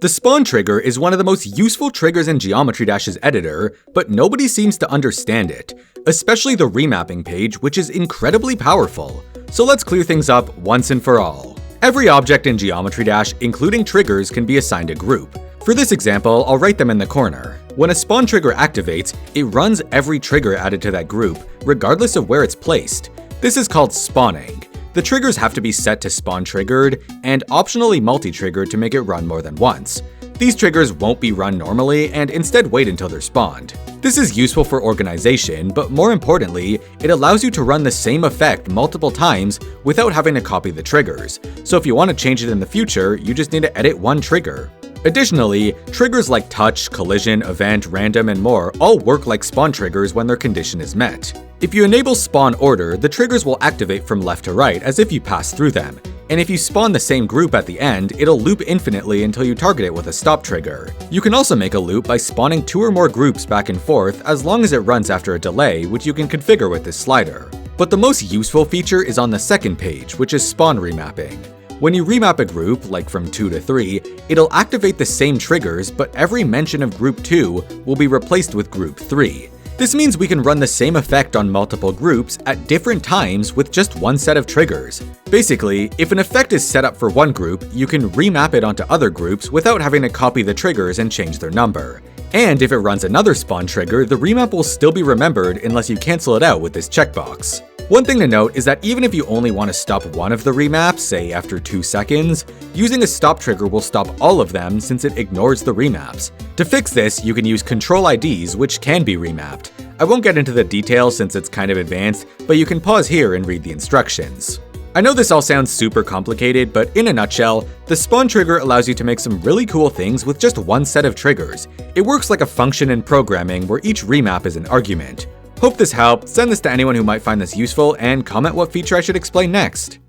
The spawn trigger is one of the most useful triggers in Geometry Dash's editor, but nobody seems to understand it, especially the remapping page, which is incredibly powerful. So let's clear things up once and for all. Every object in Geometry Dash, including triggers, can be assigned a group. For this example, I'll write them in the corner. When a spawn trigger activates, it runs every trigger added to that group, regardless of where it's placed. This is called spawning. The triggers have to be set to spawn triggered, and optionally multi-triggered to make it run more than once. These triggers won't be run normally, and instead wait until they're spawned. This is useful for organization, but more importantly, it allows you to run the same effect multiple times without having to copy the triggers. So if you want to change it in the future, you just need to edit one trigger. Additionally, triggers like touch, collision, event, random, and more all work like spawn triggers when their condition is met. If you enable spawn order, the triggers will activate from left to right as if you pass through them. And if you spawn the same group at the end, it'll loop infinitely until you target it with a stop trigger. You can also make a loop by spawning 2 or more groups back and forth as long as it runs after a delay, which you can configure with this slider. But the most useful feature is on the second page, which is spawn remapping. When you remap a group, like from 2 to 3, it'll activate the same triggers, but every mention of group 2 will be replaced with group 3. This means we can run the same effect on multiple groups at different times with just one set of triggers. Basically, if an effect is set up for one group, you can remap it onto other groups without having to copy the triggers and change their number. And if it runs another spawn trigger, the remap will still be remembered unless you cancel it out with this checkbox. One thing to note is that even if you only want to stop one of the remaps, say after 2 seconds, using a stop trigger will stop all of them since it ignores the remaps. To fix this, you can use control IDs, which can be remapped. I won't get into the details since it's kind of advanced, but you can pause here and read the instructions. I know this all sounds super complicated, but in a nutshell, the spawn trigger allows you to make some really cool things with just one set of triggers. It works like a function in programming where each remap is an argument. Hope this helped, send this to anyone who might find this useful, and comment what feature I should explain next.